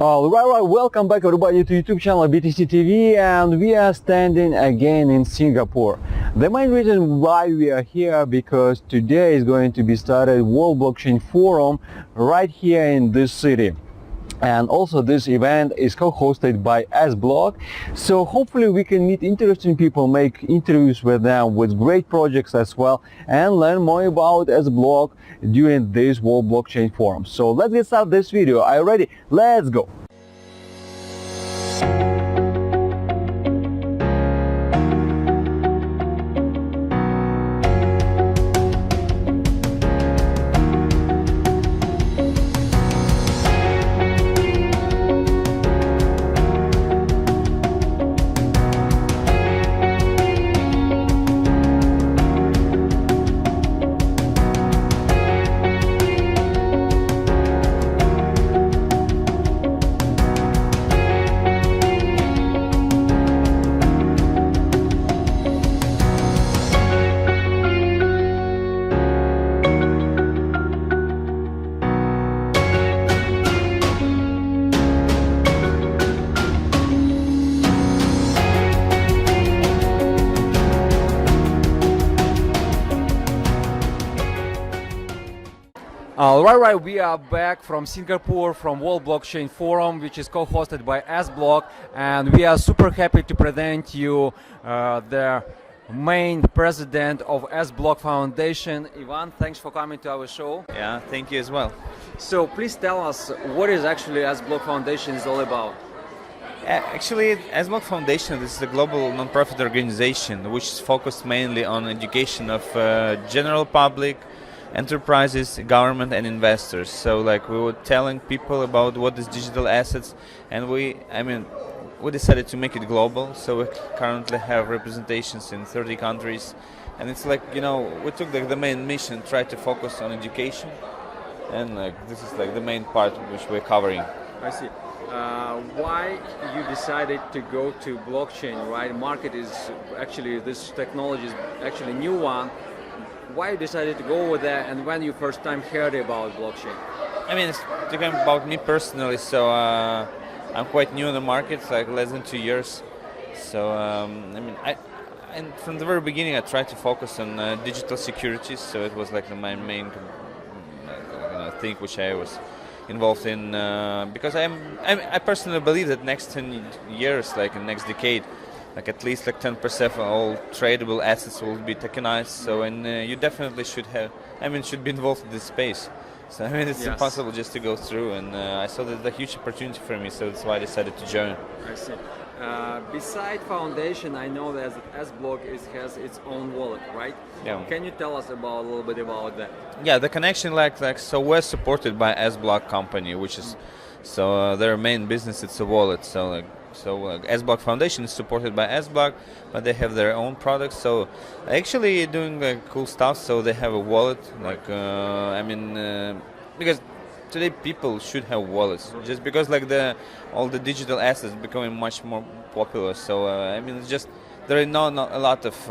Right, welcome back everybody to YouTube channel BTC TV, and we are standing again in Singapore. The main reason why we are here because today is going to be started World Blockchain Forum right here in this city. And also this event is co-hosted by S-Block, so hopefully we can meet interesting people, make interviews with them with great projects as well, and learn more about S-Block during this World Blockchain Forum. So let's get started this video. Are you ready? Let's go! Right, we are back from Singapore from World Blockchain Forum, which is co-hosted by S-Block, and we are super happy to present you the main president of S-Block Foundation. Ivan, thanks for coming to our show. Yeah, thank you as well. So please tell us what is actually S-Block Foundation is all about. Actually, S-Block Foundation is a global non-profit organization which is focused mainly on education of general public, enterprises, government and investors. So like we were telling people about what is digital assets, and we decided to make it global. So we currently have representations in 30 countries, and it's like, you know, we took the main mission, try to focus on education, and like this is like the main part which we're covering. I see. Why you decided to go to blockchain, right? Market is actually, this technology is actually new one. Why you decided to go over there, and when you first time heard about blockchain? I mean, it's talking about me personally, so I'm quite new in the market, like less than 2 years. So and from the very beginning I tried to focus on digital securities, so it was like my main thing which I was involved in, because I personally believe that next 10 years, like in next decade, like at least like 10% of all tradable assets will be tokenized. So and you definitely should be involved in this space. So it's impossible just to go through, and I saw that a huge opportunity for me, so that's why I decided to join. I see. Beside foundation, I know that S-Block has its own wallet, right? Yeah. Can you tell us a little bit about that? Yeah, the connection, so we're supported by S-Block company, which is their main business. It's a wallet. So S-Block Foundation is supported by S-Block, but they have their own products. So actually doing cool stuff. So they have a wallet, because today people should have wallets, just because like all the digital assets becoming much more popular. So it's just there are not a lot of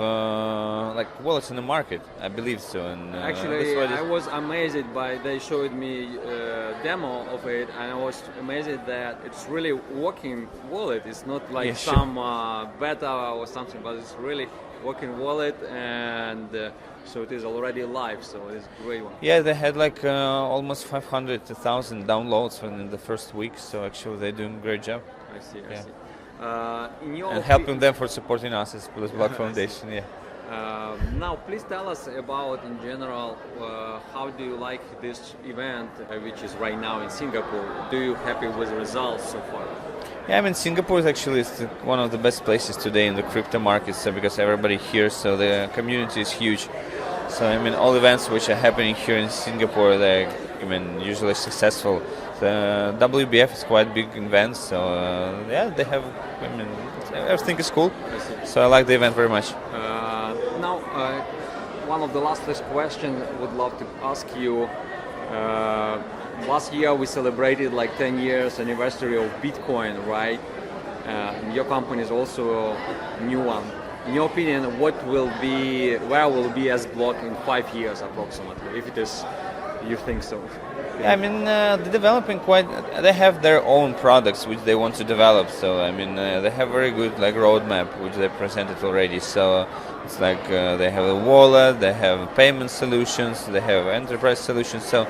wallets in the market, I believe so. And actually, I was amazed by they showed me a demo of it, and I was amazed that it's really working wallet. It's not like some beta or something, but it's really working wallet, and so it is already live. So it's a great one. Yeah, they had like almost 500,000 downloads in the first week. So actually, they're doing a great job. I see. And helping them for supporting us as S-Block Foundation. Yeah. Now, please tell us about, in general, how do you like this event, which is right now in Singapore? Do you happy with the results so far? Yeah, Singapore is actually one of the best places today in the crypto markets, because everybody here, so the community is huge. So all events which are happening here in Singapore, they're usually successful. The WBF is quite big event, so they have. Everything is cool. So I like the event very much. Now, one of the last questions would love to ask you. Last year we celebrated like 10 years anniversary of Bitcoin, right? Your company is also a new one. In your opinion, where will be S-Block in 5 years approximately, if it is you think so? Yeah, I mean, they're developing quite. They have their own products which they want to develop. So I mean, they have very good like roadmap which they presented already. So it's like they have a wallet, they have payment solutions, they have enterprise solutions. So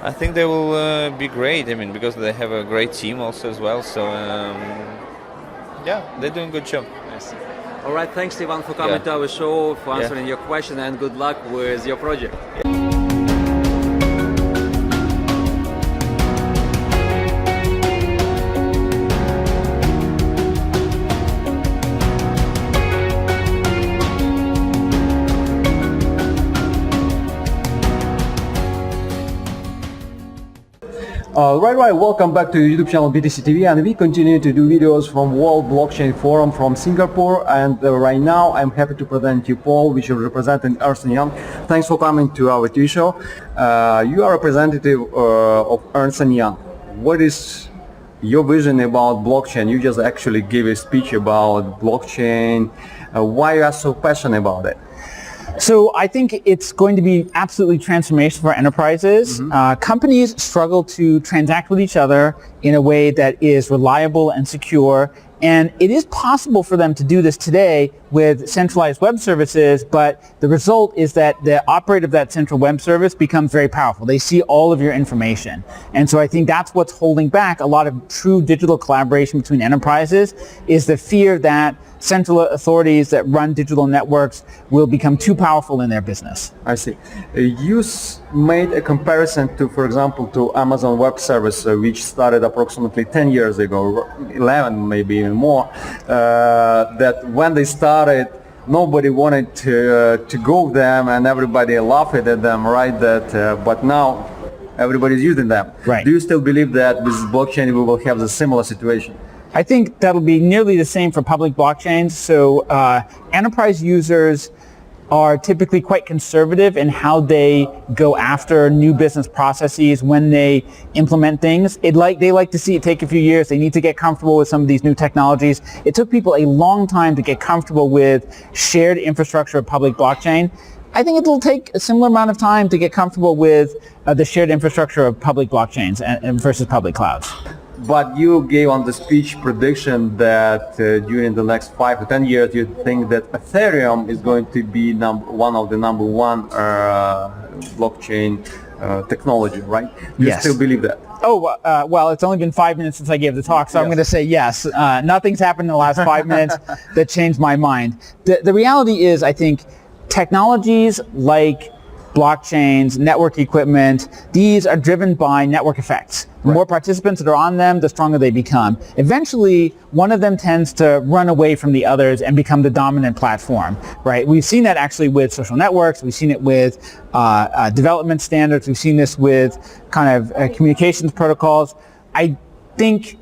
I think they will be great. I mean, because they have a great team also as well. So yeah, they're doing a good job. Yes. All right, thanks, Ivan, for coming to our show, for answering your question, and good luck with your project. Right, welcome back to YouTube channel BTC TV, and we continue to do videos from World Blockchain Forum from Singapore, and right now I'm happy to present you Paul, which is representing Ernst & Young. Thanks for coming to our TV show. You are a representative of Ernst & Young. What is your vision about blockchain? You just actually gave a speech about blockchain. Why you are so passionate about it? So I think it's going to be absolutely transformational for enterprises. Companies struggle to transact with each other in a way that is reliable and secure. And it is possible for them to do this today with centralized web services, but the result is that the operator of that central web service becomes very powerful. They see all of your information. And so I think that's what's holding back a lot of true digital collaboration between enterprises, is the fear that central authorities that run digital networks will become too powerful in their business. I see. You made a comparison to, for example, to Amazon Web Service, which started approximately 10 years ago, 11 maybe even more, that when they started, nobody wanted to go with them and everybody laughed at them, right? But now everybody's using them. Right. Do you still believe that with blockchain we will have the similar situation? I think that'll be nearly the same for public blockchains. So enterprise users are typically quite conservative in how they go after new business processes when they implement things. They like to see it take a few years. They need to get comfortable with some of these new technologies. It took people a long time to get comfortable with shared infrastructure of public blockchain. I think it'll take a similar amount of time to get comfortable with the shared infrastructure of public blockchains and versus public clouds. But you gave on the speech prediction that during the next 5 to 10 years you think that Ethereum is going to be one of the number one blockchain technology, right? Do you still believe that? Oh, well, it's only been 5 minutes since I gave the talk, so I'm going to say yes. Nothing's happened in the last 5 minutes that changed my mind. The reality is, I think, technologies like blockchains, network equipment, these are driven by network effects. The more participants that are on them, the stronger they become. Eventually, one of them tends to run away from the others and become the dominant platform, right? We've seen that actually with social networks. We've seen it with development standards. We've seen this with kind of communications protocols. I think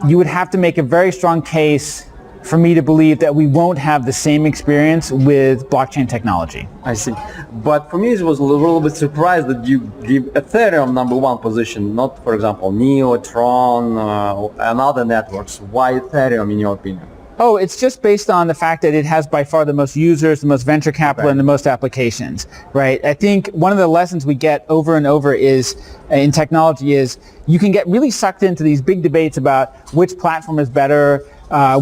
you would have to make a very strong case for me to believe that we won't have the same experience with blockchain technology. I see. But for me, it was a little bit surprised that you give Ethereum number one position, not, for example, Neo, Tron, and other networks. Why Ethereum, in your opinion? Oh, it's just based on the fact that it has by far the most users, the most venture capital, and the most applications, right? I think one of the lessons we get over and over is in technology is you can get really sucked into these big debates about which platform is better,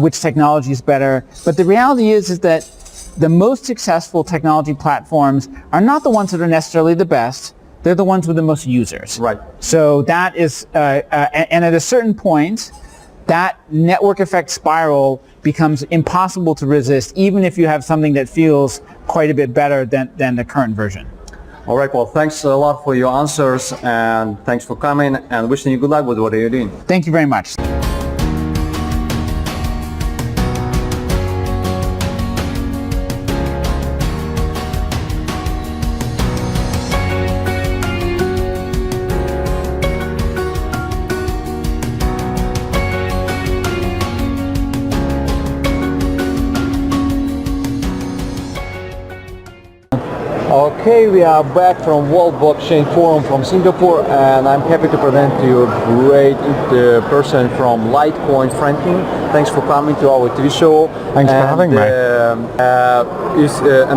which technology is better. But the reality is that the most successful technology platforms are not the ones that are necessarily the best. They're the ones with the most users. Right. So that is, and at a certain point, that network effect spiral becomes impossible to resist, even if you have something that feels quite a bit better than the current version. All right, well, thanks a lot for your answers, and thanks for coming, and wishing you good luck with what you're doing. Thank you very much. Okay, we are back from World Blockchain Forum from Singapore, and I'm happy to present to you a great person from Litecoin, Franklin. Thanks for coming to our TV show. Thanks for having me.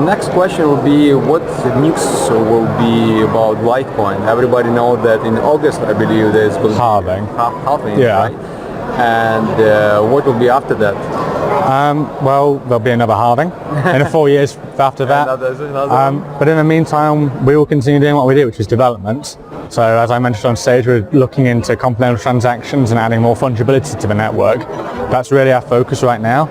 Next question will be, what news will be about Litecoin? Everybody knows that in August, I believe, there's going to be halving, yeah. right? And what will be after that? Well, there'll be another halving in 4 years after that. But in the meantime, we will continue doing what we do, which is development. So as I mentioned on stage, we're looking into complementary transactions and adding more fungibility to the network. That's really our focus right now.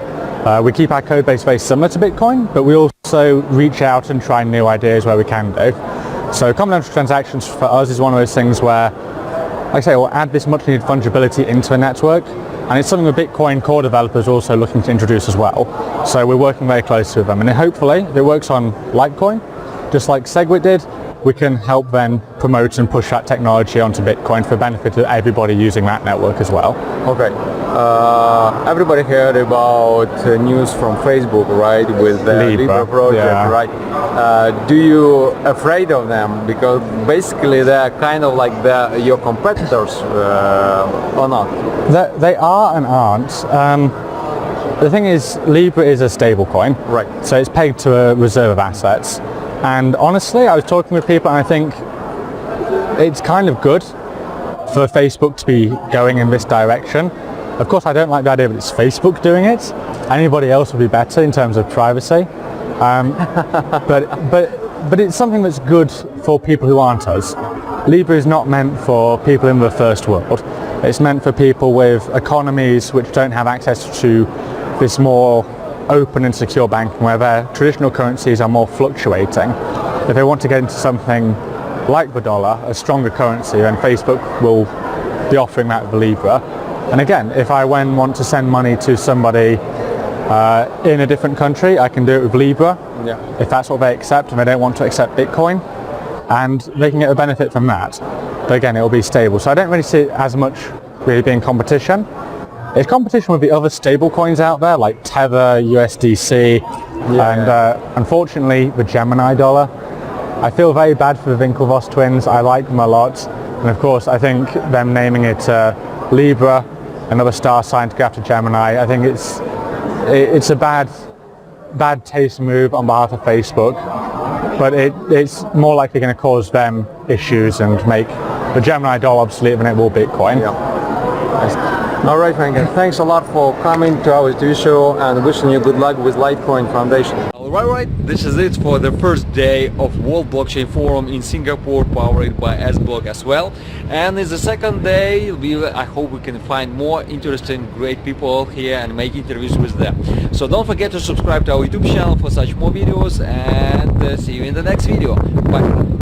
We keep our code base very similar to Bitcoin, but we also reach out and try new ideas where we can do. So complementary transactions for us is one of those things where, like I say, we'll add this much needed fungibility into a network. And it's something the Bitcoin core developers are also looking to introduce as well. So we're working very closely with them. And hopefully, if it works on Litecoin, just like Segwit did, we can help then promote and push that technology onto Bitcoin for the benefit of everybody using that network as well. Okay. Everybody heard about news from Facebook, right, with the Libra project, yeah. right? Do you afraid of them? Because basically they're kind of like your competitors, or not? They are and aren't. The thing is, Libra is a stable coin, right? So it's pegged to a reserve of assets. And honestly, I was talking with people and I think it's kind of good for Facebook to be going in this direction. Of course, I don't like the idea that it's Facebook doing it. Anybody else would be better in terms of privacy. But it's something that's good for people who aren't us. Libra is not meant for people in the first world. It's meant for people with economies which don't have access to this more open and secure banking, where their traditional currencies are more fluctuating. If they want to get into something like the dollar, a stronger currency, then Facebook will be offering that with Libra. And again, if I want to send money to somebody in a different country, I can do it with Libra, yeah. If that's what they accept, and they don't want to accept Bitcoin, and they can get a benefit from that. But again, it will be stable. So I don't really see it as much really being competition. It's competition with the other stable coins out there, like Tether, USDC, and unfortunately the Gemini dollar. I feel very bad for the Winklevoss twins. I like them a lot. And of course, I think them naming it Libra, another star sign to go after Gemini, I think it's a bad taste move on behalf of Facebook. But it's more likely going to cause them issues and make the Gemini dollar obsolete than it will Bitcoin. Yeah. All right, Frank, thanks a lot for coming to our TV show and wishing you good luck with Litecoin Foundation. Alright, this is it for the first day of World Blockchain Forum in Singapore, powered by S-Block as well. And it's the second day. I hope we can find more interesting, great people here and make interviews with them. So don't forget to subscribe to our YouTube channel for such more videos, and see you in the next video. Bye.